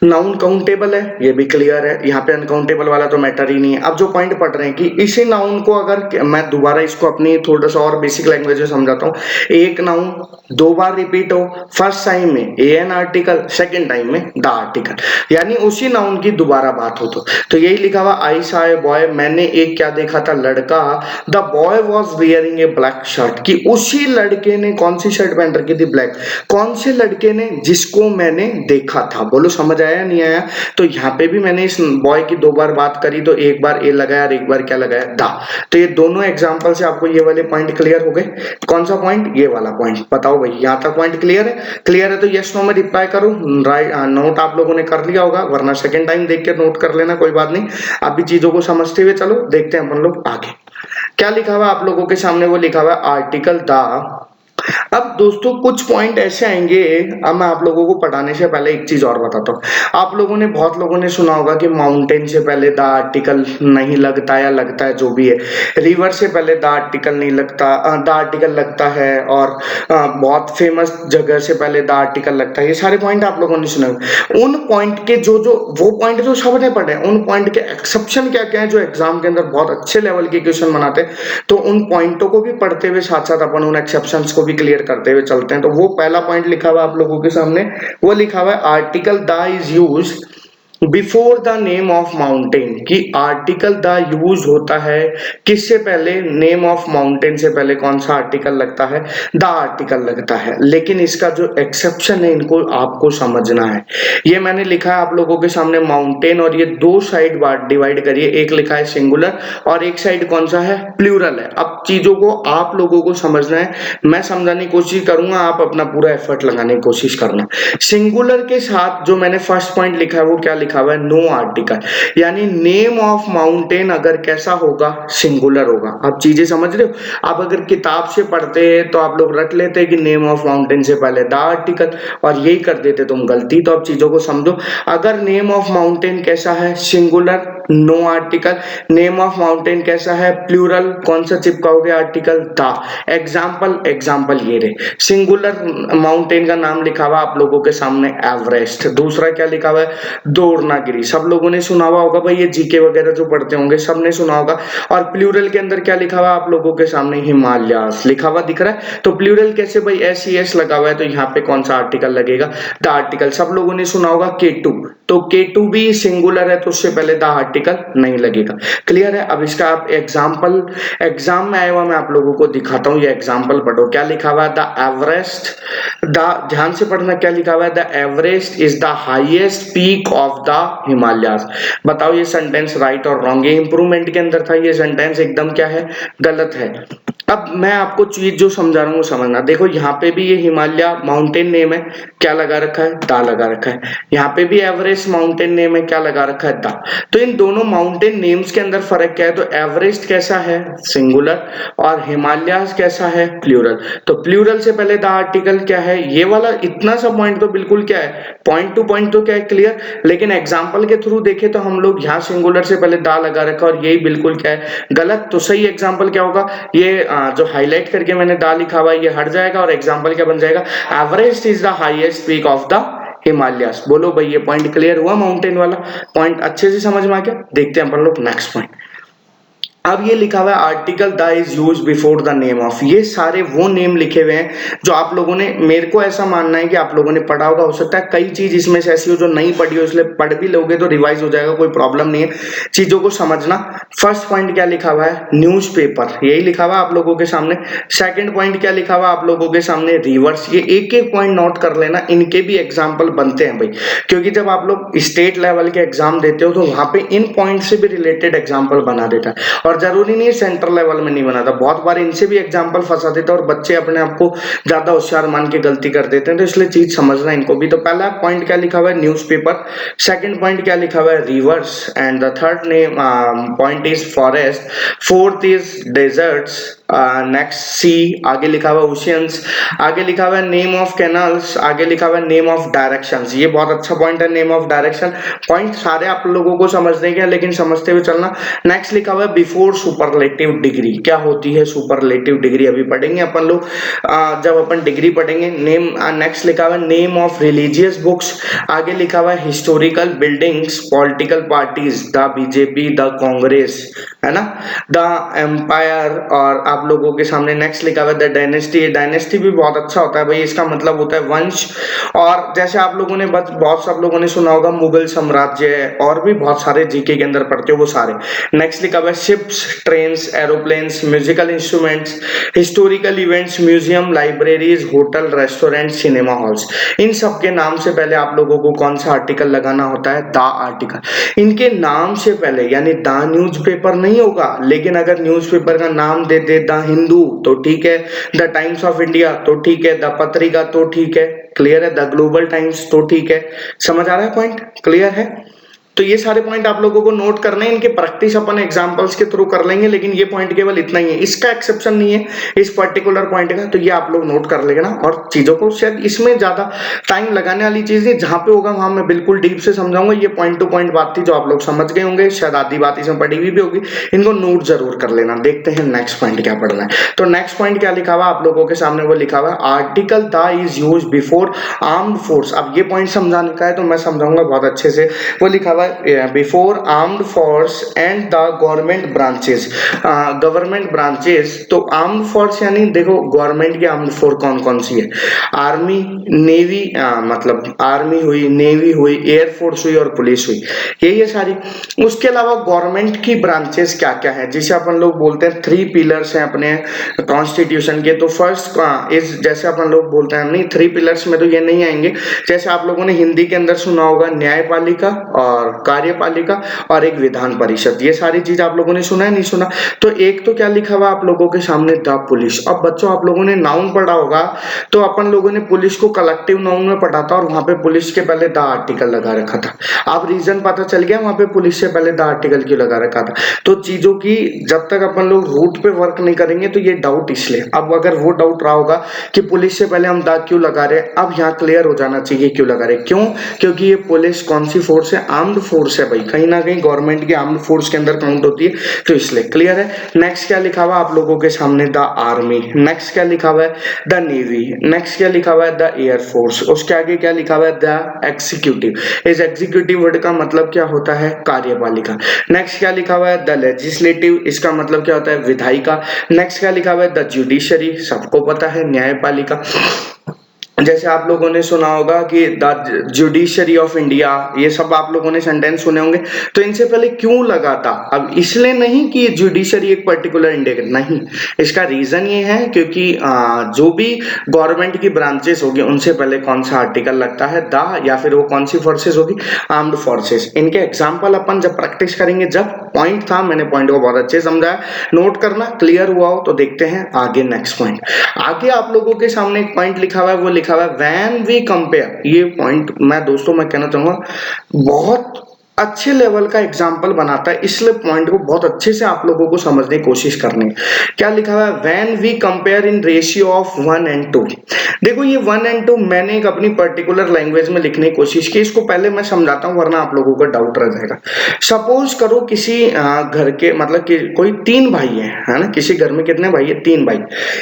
नाउन काउंटेबल है? ये भी क्लियर है, यहाँ पे अनकाउंटेबल वाला तो मैटर ही नहीं है। अब जो पॉइंट पढ़ रहे हैं कि इसी नाउन को अगर मैं दोबारा इसको अपनी थोड़ा सा और बेसिक लैंग्वेज में समझाता हूँ। एक नाउन 2 बार रिपीट हो, फर्स्ट टाइम में A an article, second time में द आर्टिकल, यानी उसी नाउन की दोबारा बात हो। तो यही लिखा हुआ आई सा ए बॉय, मैंने एक क्या देखा था? लड़का। The boy was wearing A black shirt, कि उसी लड़के ने कौन सी शर्ट पहन रखी थी? ब्लैक। कौन से लड़के ने? जिसको मैंने देखा था। बोलो समझ आया नहीं आया? तो यहाँ पे भी मैंने इस बॉय की 2 बार बात करी, तो एक बार ए लगाया और एक बार क्या लगाया? द। तो ये दोनों एग्जांपल से आपको ये वाले पॉइंट क्लियर हो गए। कौन सा पॉइंट? ये वाला पॉइंट। बताओ भाई यहाँ तक पॉइंट क्लियर है? क्लियर है तो यस नो में रिप्लाई करो। राइट, नोट आप लोगों ने कर लिया होगा, वरना सेकंड टाइम देख के नोट कर लेना, कोई बात नहीं। अभी चीजों को समझते हुए चलो, देखते हैं अपन लोग आगे क्या लिखा हुआ आप लोगों के सामने। वो लिखा हुआ आर्टिकल द। अब दोस्तों कुछ पॉइंट ऐसे आएंगे, अब मैं आप लोगों को पढ़ाने से पहले एक चीज और बताता हूँ। आप लोगों ने, बहुत लोगों ने सुना होगा कि माउंटेन से पहले द आर्टिकल नहीं लगता या लगता है, जो भी है। रिवर से पहले द आर्टिकल नहीं लगता, द आर्टिकल लगता है। और बहुत फेमस जगह से पहले द आर्टिकल लगता है। ये सारे पॉइंट आप लोगों ने सुने होंगे। उन पॉइंट के जो वो पॉइंट जो सबने पढ़े, उन पॉइंट के एक्सेप्शन क्या क्या है जो एग्जाम के अंदर बहुत अच्छे लेवल के क्वेश्चन बनाते हैं। तो उन पॉइंटों को भी पढ़ते हुए साथ साथ अपन उन एक्सेप्शंस को भी क्लियर करते हुए चलते हैं। तो वो पहला पॉइंट लिखा हुआ आप लोगों के सामने, वो लिखा हुआ है article the is use before the name of mountain, कि आर्टिकल द यूज होता है किससे पहले? नेम ऑफ माउंटेन से पहले कौन सा आर्टिकल लगता है? द आर्टिकल लगता है। लेकिन इसका जो एक्सेप्शन है इनको आपको समझना है। ये मैंने लिखा है आप लोगों के सामने माउंटेन, और ये 2 साइड डिवाइड करिए, एक लिखा है सिंगुलर और एक साइड कौन सा है? प्लूरल है। अब चीजों को आप लोगों को समझना है, मैं समझाने की कोशिश करूंगा, आप अपना पूरा एफर्ट लगाने की कोशिश करना। सिंगुलर के साथ जो मैंने फर्स्ट पॉइंट लिखा है वो क्या लिखा हुआ है? नो आर्टिकल, यानी नेम ऑफ माउंटेन अगर कैसा होगा? सिंगुलर होगा। आप चीजें समझ रहे हो? आप अगर किताब से पढ़ते हैं तो आप लोग रख लेते हैं कि नेम ऑफ माउंटेन से पहले द आर्टिकल, और यही कर देते तुम गलती। तो अब चीजों को समझो, अगर नेम ऑफ माउंटेन कैसा है? Singular, no article. Name of mountain कैसा है? प्लूरल, कौन सा चिपकाओगे आर्टिकल? द। एग्जाम्पल ये रहे। सिंगुलर माउंटेन का नाम लिखा हुआ आप लोगों के सामने एवरेस्ट। दूसरा क्या लिखा हुआ है? दोरनागिरी। सब लोगों ने सुना हुआ होगा भाई, ये जीके वगैरह जो पढ़ते होंगे सबने सुना होगा। और प्लूरल के अंदर क्या लिखा हुआ आप लोगों के सामने? हिमालयास लिखा हुआ दिख रहा है। तो प्लूरल कैसे भाई? एस लगा हुआ है, तो यहाँ पे कौन सा आर्टिकल लगेगा? The article. सब लोगों ने सुना होगा K2, तो K2 भी सिंगुलर है, तो उससे पहले द आर्टिकल नहीं लगेगा। क्लियर है? अब इसका आप एग्जाम्पल, एग्जाम में आया हुआ मैं आप लोगों को दिखाता हूँ, ये एग्जाम्पल पढ़ो। क्या लिखा हुआ है? द एवरेस्ट, ध्यान से पढ़ना, क्या लिखा हुआ है? The Everest is the highest peak of the Himalayas. बताओ ये सेंटेंस राइट और रॉन्ग? ये इंप्रूवमेंट के अंदर था, ये सेंटेंस एकदम क्या है? गलत है। अब मैं आपको चीज जो समझा रहा हूँ वो समझना। देखो यहाँ पे भी ये हिमालय माउंटेन नेम है, क्या लगा रखा है, दा लगा रखा है। यहाँ पे भी एवरेस्ट माउंटेन नेम है, क्या लगा रखा है, दा। तो इन दोनों माउंटेन नेम्स के अंदर फर्क क्या है, तो एवरेस्ट कैसा है, सिंगुलर, और हिमालय कैसा है, प्लूरल। तो प्लूरल से पहले द आर्टिकल क्या है, ये वाला इतना सा पॉइंट तो बिल्कुल क्या है, पॉइंट टू पॉइंट तो क्या है, क्लियर। लेकिन एग्जाम्पल के थ्रू देखे तो हम लोग यहाँ सिंगुलर से पहले दा लगा रखा और यही बिल्कुल क्या है, गलत। तो सही एग्जाम्पल क्या होगा, ये जो हाईलाइट करके मैंने दा लिखा हुआ है ये हट जाएगा और एग्जाम्पल क्या बन जाएगा, Everest is the highest peak of the Himalayas. बोलो भाई ये पॉइंट क्लियर हुआ, माउंटेन वाला पॉइंट अच्छे से समझ में आ गया। देखते हैं अपन लोग नेक्स्ट पॉइंट। अब ये लिखा हुआ है article the is use before the name of, ये सारे वो नेम लिखे हुए हैं जो आप लोगों ने, मेरे को ऐसा मानना है कि आप लोगों ने पढ़ा होगा। हो सकता है कई चीज इसमें से ऐसी हो जो नहीं पढ़ी हो, इसलिए पढ़ भी लोगे तो रिवाइज हो जाएगा, कोई प्रॉब्लम नहीं है, चीजों को समझना। फर्स्ट पॉइंट क्या लिखा हुआ है, न्यूज़पेपर, यही लिखा हुआ आप लोगों के सामने। सेकंड पॉइंट क्या लिखा हुआ आप लोगों के सामने, रिवर्स। ये एक एक पॉइंट नोट कर लेना, इनके भी एग्जाम्पल बनते हैं भाई, क्योंकि जब आप लोग स्टेट लेवल के एग्जाम देते हो तो वहां पे इन पॉइंट से भी रिलेटेड एग्जाम्पल बना देता है। और जरूरी नहीं है सेंटर लेवल में नहीं बनाता, बहुत बार इनसे भी एग्जाम्पल फंसा देता है और बच्चे अपने आप को ज्यादा होशियार मान के गलती कर देते हैं। तो इसलिए चीज समझना इनको भी। तो पहला पॉइंट क्या लिखा हुआ है, न्यूज़पेपर। सेकंड पॉइंट क्या लिखा हुआ है, rivers. And the third name point is forest. Fourth is deserts. Next C, आगे लिखा हुआ ओशियंस, आगे लिखा हुआ नेम ऑफ कैनल्स, आगे लिखा हुआ नेम ऑफ डायरेक्शंस। ये बहुत अच्छा पॉइंट है, नेम ऑफ डायरेक्शन। पॉइंट सारे आप लोगों को समझने के हैं लेकिन समझते हुए चलना। नेक्स्ट लिखा हुआ है बिफोर सुपरलेटिव डिग्री, क्या होती है सुपरलेटिव डिग्री, अभी पढ़ेंगे अपन लोग जब अपन डिग्री पढ़ेंगे। नेम, नेक्स्ट लिखा हुआ है नेम ऑफ रिलीजियस बुक्स, आगे लिखा हुआ है historical buildings, political parties, the BJP, the Congress, है ना, द एम्पायर। और आप लोगों के सामने नेक्स्ट लिखा हुआ है द डायनेस्टी। डायनेस्टी भी बहुत अच्छा होता है भाई, इसका मतलब होता है वंश। और जैसे आप लोगों ने बहुत सब लोगों ने सुना होगा मुगल साम्राज्य, और भी बहुत सारे जीके के अंदर पढ़ते हो वो सारे। नेक्स्ट लिखा हुआ है ships, trains, aeroplanes, musical instruments, historical events, museum, libraries, hotel, restaurant, cinema halls. इन सब के नाम से पहले आप लोगों को कौन सा आर्टिकल लगाना होता है, द आर्टिकल। इनके नाम से पहले, यानी द न्यूज़पेपर नहीं होगा, लेकिन अगर न्यूज़पेपर का नाम दे दे द हिंदू तो ठीक है, द टाइम्स ऑफ इंडिया तो ठीक है, द पत्रिका तो ठीक है, क्लियर है, द ग्लोबल टाइम्स तो ठीक है। समझ आ रहा है पॉइंट, क्लियर है। तो ये सारे पॉइंट आप लोगों को नोट करने हैं, इनके प्रैक्टिस अपन एग्जांपल्स के थ्रू कर लेंगे, लेकिन ये पॉइंट केवल इतना ही है, इसका एक्सेप्शन नहीं है इस पर्टिकुलर पॉइंट का। तो ये आप लोग नोट कर लेना और चीजों को, शायद इसमें ज्यादा टाइम लगाने वाली चीज नहीं, जहां पे होगा वहां मैं बिल्कुल डीप से समझाऊंगा। ये पॉइंट टू पॉइंट बात थी जो आप लोग समझ गए होंगे, शायद आधी बात इसमें पढ़ी हुई भी होगी, इनको नोट जरूर कर लेना। देखते हैं नेक्स्ट पॉइंट क्या पढ़ना है। तो नेक्स्ट पॉइंट क्या लिखा हुआ आप लोगों के सामने, वो लिखा हुआ है article the is use before armed force. अब ये पॉइंट समझाने का है तो मैं समझाऊंगा बहुत अच्छे से। वो लिखा हुआ है before armed force and the government branches. Government branches, तो आर्म्ड फोर्स यानी देखो गवर्नमेंट की आर्म्ड फोर्स कौन कौन सी है, आर्मी, नेवी, मतलब आर्मी हुई, नेवी हुई, एयरफोर्स हुई और पुलिस हुई, यही है सारी। उसके अलावा गवर्नमेंट की ब्रांचेस क्या क्या है, जिसे अपन लोग बोलते हैं थ्री पिलर्स हैं अपने कॉन्स्टिट्यूशन के। तो फर्स्ट इज, जैसे अपन लोग बोलते हैं, नहीं थ्री पिलर्स में तो ये नहीं आएंगे, जैसे आप लोगों ने हिंदी के अंदर सुना होगा न्यायपालिका और कार्यपालिका और एक विधान परिषद। ये सारी चीज आप लोगों ने सुना है, नहीं सुना। तो एक तो क्या लिखा हुआ आप लोगों के सामने, द पुलिस। अब बच्चों आप लोगों ने नाउन पढ़ा होगा, तो अपन लोगों ने पुलिस को कलेक्टिव नाउन में पढ़ा था और वहां पे पुलिस के पहले द आर्टिकल लगा रखा था। अब रीजन पता चल गया वहां पे पुलिस से पहले द आर्टिकल क्यों लगा रखा था। तो चीजों की जब तक अपन लोग रूट पे वर्क नहीं करेंगे तो ये डाउट इसलिए। अब अगर वो डाउट रहा होगा कि पुलिस से पहले हम द क्यों लगा रहे हैं, अब यहाँ क्लियर हो जाना चाहिए क्यों लगा रहे। क्यों? क्योंकि ये पुलिस कौन सी फोर्स है, आर्म्ड फोर्स है भाई, कहीं ना कहीं गवर्नमेंट की आर्म्ड फोर्स के अंदर काउंट होती है, तो इसलिए क्लियर है। नेक्स्ट क्या लिखा हुआ आप लोगों के सामने, द आर्मी। नेक्स्ट क्या लिखा हुआ है, द नेवी। नेक्स्ट क्या लिखा हुआ है, द एयरफोर्स। उसके आगे क्या लिखा हुआ है, द एग्जीक्यूटिव। इस एग्जीक्यूटिव वर्ड का मतलब क्या होता है, कार्यपालिका। नेक्स्ट क्या लिखा हुआ है, द लेजिस्लेटिव। इसका मतलब क्या होता है, विधायिका। नेक्स्ट क्या लिखा हुआ है, द जुडिशरी, सबको पता है न्यायपालिका। जैसे आप लोगों ने सुना होगा कि द जुडिशरी ऑफ इंडिया, ये सब आप लोगों ने सेंटेंस सुने होंगे। तो इनसे पहले क्यों लगा था? अब इसलिए नहीं कि जुडिशरी एक पर्टिकुलर इंडिया के, नहीं, इसका रीजन ये है क्योंकि जो भी गवर्नमेंट की ब्रांचेस होगी उनसे पहले कौन सा आर्टिकल लगता है? द, या फिर वो कौन सी फोर्सेस होगी? Armed forces. इनके एग्जाम्पल अपन जब प्रैक्टिस करेंगे, जब पॉइंट था, मैंने पॉइंट को बहुत अच्छे से समझाया, नोट करना, क्लियर हुआ हो तो देखते हैं आगे नेक्स्ट पॉइंट। आगे आप लोगों के सामने एक पॉइंट लिखा हुआ है, वो लिखा हुआ है व्हेन वी कंपेयर। ये पॉइंट मैं दोस्तों मैं कहना चाहूंगा बहुत अच्छे लेवल का एग्जाम्पल बनाता है, इसलिए पॉइंट को बहुत अच्छे से आप लोगों को समझने की कोशिश करनी है। क्या लिखा हुआ है? When we compare in ratio of 1 and 2। देखो ये 1 and 2 मैंने एक अपनी पर्टिकुलर लैंग्वेज में लिखने की कोशिश की, इसको पहले मैं समझाता हूँ वरना आप लोगों को डाउट रह जाएगा। सपोज करो किसी घर के मतलब कि कोई 3 भाई है ना, किसी घर में कितने भाई है? 3 भाई।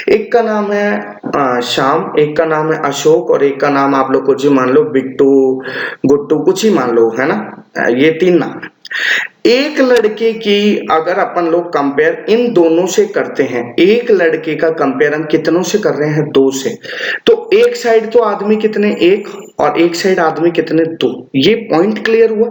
एक का नाम है श्याम, एक का नाम है अशोक, और एक का नाम आप लोग कुछ ही मान लो, बिट्टू, गुट्टू, कुछ ही मान लो, है ना, ये 3 नाम है। एक लड़के की अगर अपन लोग कंपेयर इन दोनों से करते हैं, एक लड़के का कंपेयर हम कितनों से कर रहे हैं? 2 से। तो एक साइड तो आदमी कितने? 1, और एक साइड आदमी कितने? 2। ये पॉइंट क्लियर हुआ।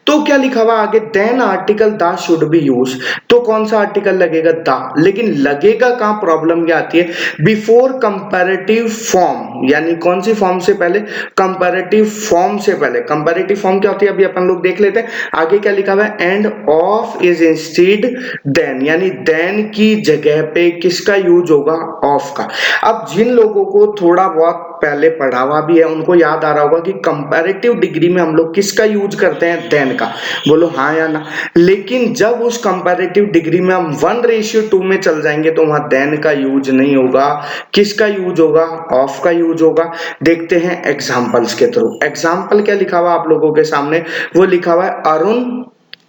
तो क्या लिखा हुआ आगे? Then article the should be use. तो कौन सा आर्टिकल लगेगा? द। लेकिन लगेगा कहां? प्रॉब्लम क्या आती है? बिफोर कंपैरेटिव फॉर्म, यानी कौन सी फॉर्म से पहले? कंपैरेटिव फॉर्म से पहले। कंपैरेटिव फॉर्म क्या होती है अभी अपन लोग देख लेते हैं। आगे क्या लिखा हुआ है? And of is instead then, यानी देन की जगह पे किसका यूज होगा? ऑफ का। अब जिन लोगों को थोड़ा बहुत पहले पढ़ा हुआ भी है उनको याद आ रहा होगा कि कंपैरेटिव डिग्री में हम लोग किसका यूज करते हैं? देन का। बोलो हाँ या ना। लेकिन जब उस कंपैरेटिव डिग्री में हम 1:2 में चल जाएंगे तो वहां देन का यूज नहीं होगा, किसका यूज होगा? ऑफ का यूज होगा। देखते हैं एग्जांपल्स के थ्रू। एग्जांपल क्या लिखा हुआ आप लोगों के सामने? वो लिखा हुआ है Arun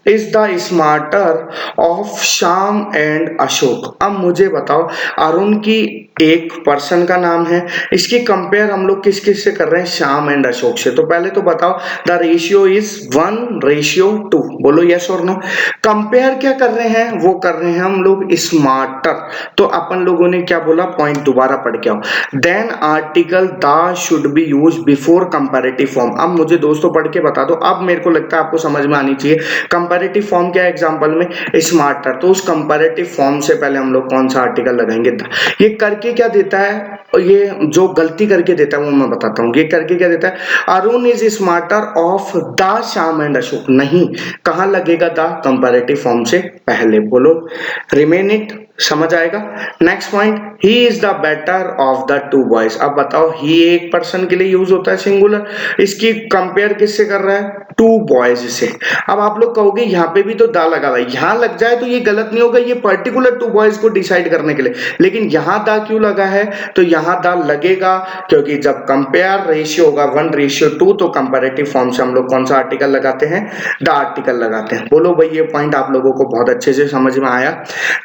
is the smarter of Shyam and Ashok. अब मुझे बताओ, अरुण की एक पर्सन का नाम है, इसकी कंपेयर हम लोग किस किस से कर रहे हैं? श्याम एंड अशोक से। तो पहले तो बताओ, द रेशियो इज 1:2। बोलो यस और नो। कंपेयर क्या कर रहे हैं? वो कर रहे हैं हम लोग स्मार्टर। तो अपन लोगों ने क्या बोला? पॉइंट दोबारा पढ़ के आओ। Then article the should be use before comparative form. अब मुझे दोस्तों पढ़ के बता दो, अब मेरे को लगता है आपको समझ में आनी चाहिए। कंपैरेटिव फॉर्म क्या है एग्जांपल में? स्मार्टर। तो उस कंपैरेटिव फॉर्म से पहले हम लोग कौन सा आर्टिकल लगाएंगे? द। ये करके क्या देता है? ये जो गलती करके देता है वो मैं बताता हूँ। ये करके क्या देता है? Arun is smarter of the Shyam and Ashok. नहीं, कहां लगेगा द? कंपैरेटिव फॉर्म से पहले। बोलो रिमेन इट। समझ आएगा? Next point, he is the better of the 2 boys. अब बताओ, ही एक पर्सन के लिए यूज होता है सिंगुलर, इसकी कंपेयर किससे कर रहा है? 2 बॉयज से। अब आप लोग कहोगे यहाँ पे भी तो दा लगा हुआ है, यहां लग जाए तो ये गलत नहीं होगा, ये पर्टिकुलर 2 बॉयज को डिसाइड करने के लिए। लेकिन यहां दा क्यों लगा है? तो यहां दा लगेगा क्योंकि जब कंपेयर रेशियो होगा 1:2 तो कंपैरेटिव फॉर्म से हम लोग कौन सा आर्टिकल लगाते हैं? द आर्टिकल लगाते हैं। बोलो भाई, ये पॉइंट आप लोगों को बहुत अच्छे से समझ में आया?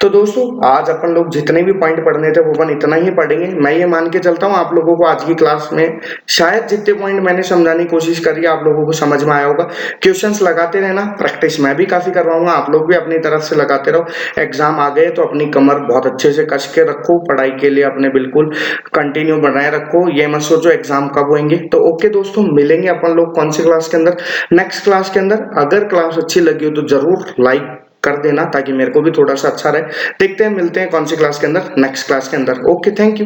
तो दोस्तों आज अपन लोग जितने भी पॉइंट पढ़ने थे वो अपन इतना ही पढ़ेंगे। मैं ये मान के चलता हूँ आप लोगों को आज की क्लास में शायद जितने पॉइंट मैंने समझाने की कोशिश करी आप लोगों को समझ में आया होगा। क्वेश्चंस लगाते रहना, प्रैक्टिस मैं भी काफी करवाऊंगा, आप लोग भी अपनी तरफ से लगाते रहो। एग्जाम आ गए तो अपनी कमर बहुत अच्छे से कस के रखो, पढ़ाई के लिए अपने बिल्कुल कंटिन्यू बनाए रखो। ये मत सोचो एग्जाम कब होंगे। तो ओके दोस्तों, मिलेंगे अपन लोग कौन सी क्लास के अंदर? नेक्स्ट क्लास के अंदर। अगर क्लास अच्छी लगी हो तो जरूर लाइक कर देना ताकि मेरे को भी थोड़ा सा अच्छा रहे। देखते हैं, मिलते हैं कौन सी क्लास के अंदर? नेक्स्ट क्लास के अंदर। Okay, thank you.